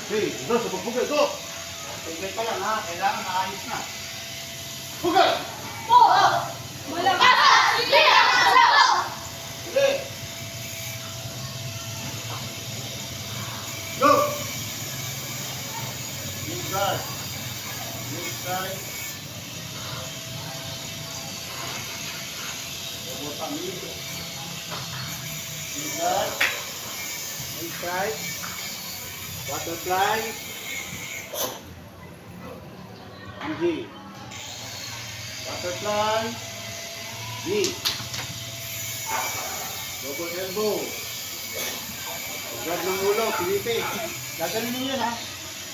Okay, go sa pagbugay, go! Tigay pa lang ha, kailangan maayos na. Bugay! Sige! Go! Mid guard. Mid guard. Bota mid. Mid guard. Mid guard. Butterfly. Angie. Butterfly. Knee. Double elbow. Grab ng ulo, pilipin. Gaganin mo yun ha.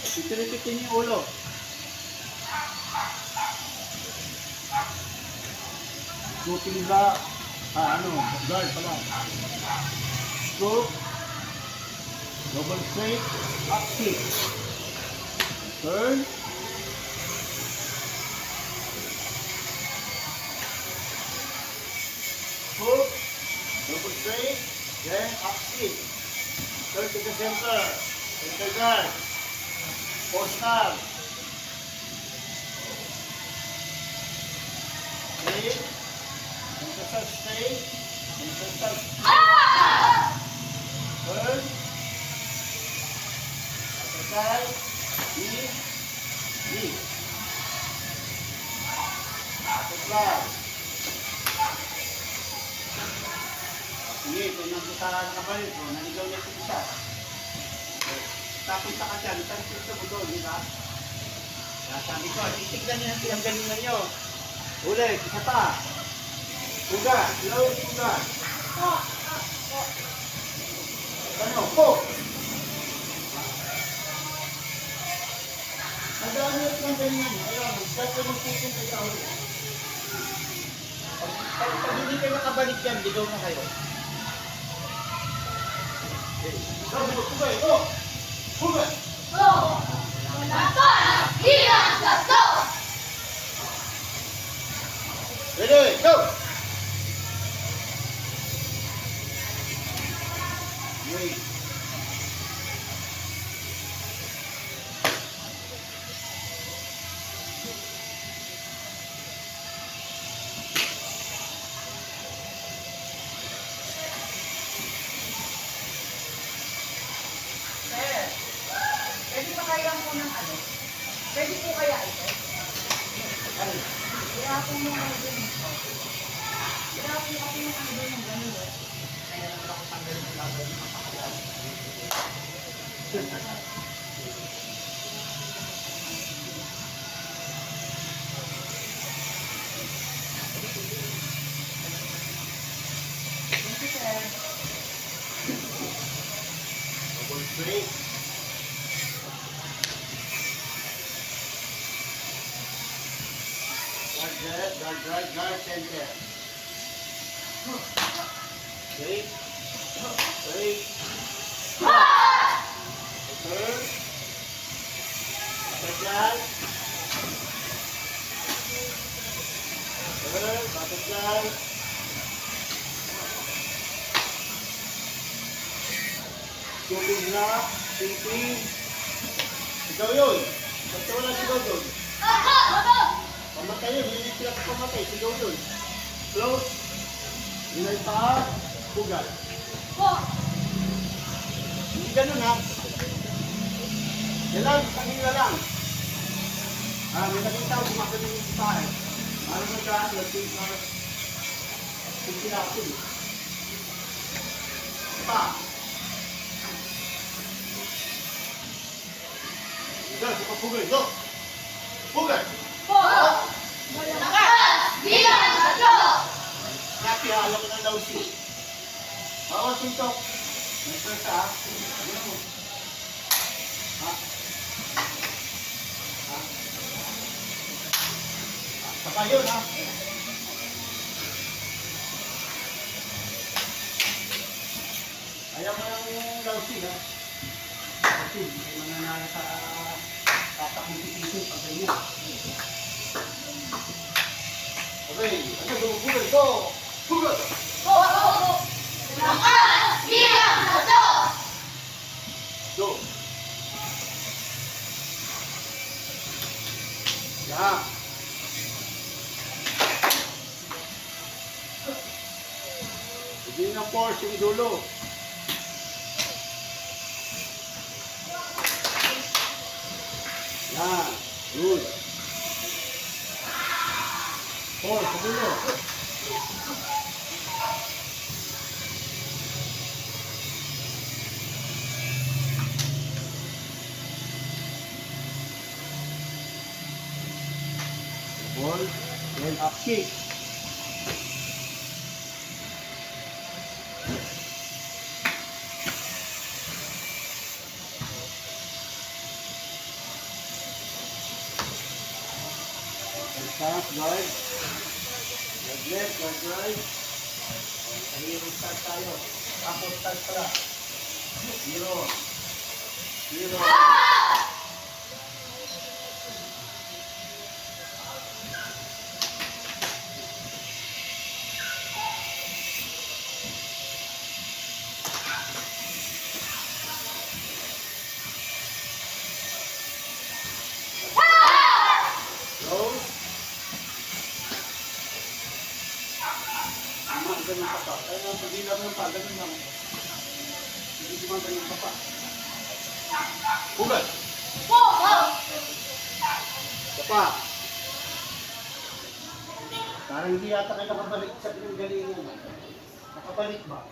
Pipilipitin yung ulo. Scooping block. Guard pala. Scoop. Double straight. Up kick. Turn. Scoop. Double straight. Then up kick. Turn to the center. Center guard. Post guard. Straight. Center guard straight. Center guard. Turn. Center guard. Knee. Knee. Center guard. Sige, ito yung putaran na balik mo. Naligaw na ito isa. Tapunta ka dyan, itansin mo doon, di ba? Kaya sabi ko, titignan niyo ang pinanggalingan nyo. Ulit, isa pa. Puga, slow, puga. Ano, po. Ang dami yung pinanggalingan nyo. Ayaw, magdasa ng puso ng tao. Pag hindi kayo nakabalik yan, ligaw na kayo. Sabi mo, puga, go! Puga! Ready, go! Wait. Pwede ba kaya mo ng ano? Pwede po kaya ito? Ano? Kaya po mo ano din ito. Kaya po kasi yung ano din ng gano'n eh. Kaya naman ako tanggal ng laban ng kapakalan. Thank you, sir. Double straight. Guard, center. Straight. Straight. Turn. Butterfly. Turn, butterfly. Scooping block, sweeping. Sigaw yun. Basta wala sigaw yun. Pamatay yun, hindi sila pamatay, sigaw yun. Close. Hinay pa, bugal. Hindi ganun ha. Yan lang, tangin na lang. May nakita ko kumakanin yung sitahe. Ano mo dyan, nagpinapin. Pa. Go, pugay, go. Pugay. Happy, halo ko ng lausi. Oo, suntok. May first ha. Ano mo? Ha? Ha? Saka yun ha. Ayaw mo yung lausi ha. Kasi hindi mananala sa tatakong titisip pag ganyan. Okay, ano gumugulay? Go! Gugol! Go! Lock. Hindi na force yung dulo. Yan. Good. Force sa dulo. Ball, then up kick. And start, guard. Guard left, guard right. Ayun, start tayo. Tapos start pala. Zero. Zero. Close. Ganun ka pa. Kaya nga, pag-ilap ng pa, ganun lang. Hindi ko ganun ka pa. Hugat. Kapa. Parang hindi yata kayo nakabalik sa pinanggalingan. Nakabalik ba?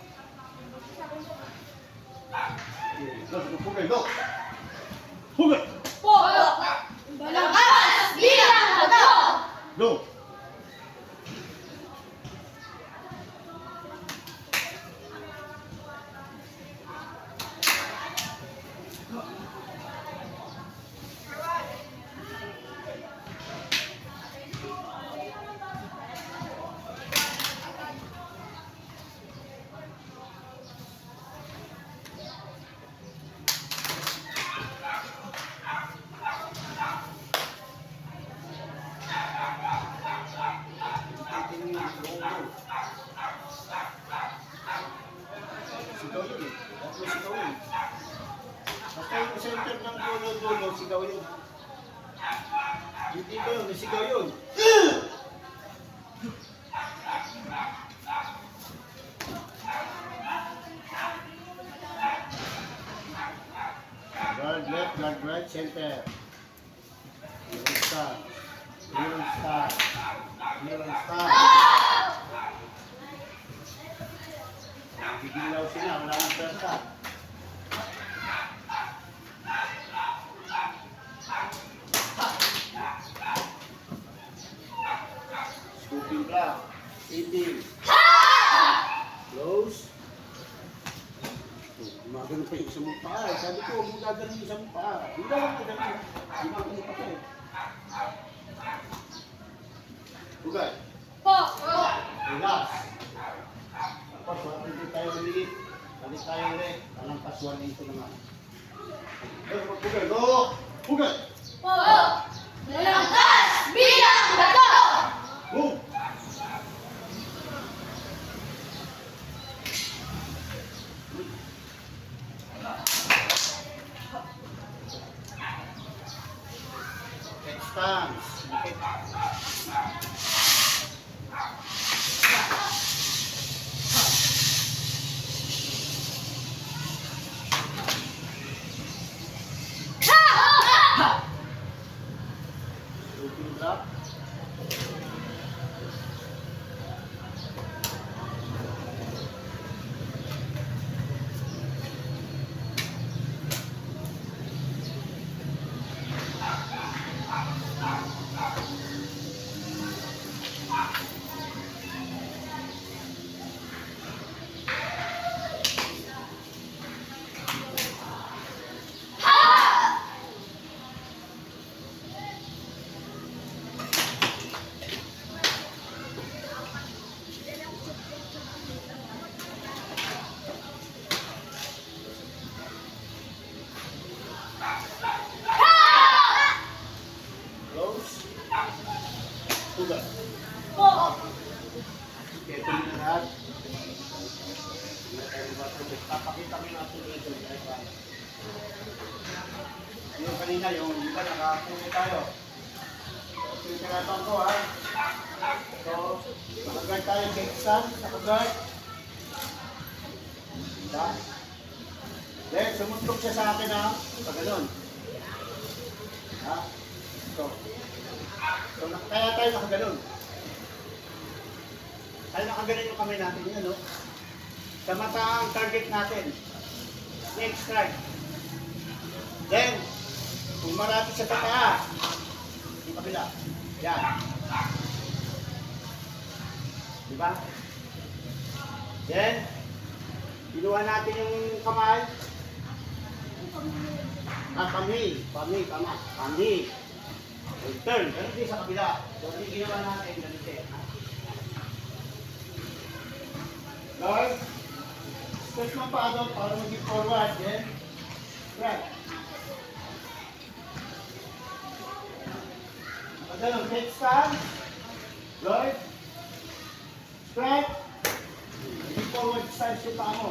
Hugat, go. Hugat. Malakas bilang bato! Go. Sigaw yun eh. Dapat mo sigaw yun. Basta yung center ng dulo, sigaw yun. Hindi ko yun, sigaw yun. Guard left, guard right, center. Zero star. Zero star. Zero star. Gigilaw sila, wala nang pwersa. Scooping block. Eating. Close. Gumagano pa yung isang mong paa. Sabi ko, huwag mo gagano yung isang mong paa. Hindi lang ako gagano. Gumagano pa ka eh. Hugay. Relax. Tapos, hindi tayo ulit. Balik tayo ulit. Anong kasual dito naman. Hugay, go! Hugay! Malakas bilang bato! Move! Stance. Scooping block. Close. Hugay. Okay, ito na lahat. Papakita mo natin ito. Yung kanina, yung iba nakapuno tayo. yung tinatang ko ha. So, nakaguard tayo kickstand, nakaguard. Diba? Then, sumuntok siya sa akin ha. Pag ganun. Ha? So, kaya tayo nakaganon. Tayo nakaganon yung kamay natin yan, no? Sa mata ang target natin. Snake strike. Then, kung marami sa paa, yung kabila. Yan. Diba? Then, kinuha natin yung kamay. Pami. Turn. Ganun din sa kabila. So, hindi ginawa natin. Ganun din. Lord, stretch mo pa doon para mag-get forward. Then, right. Ganun. Headstand. Lord, stretch. Get forward. Stretch yung paa mo.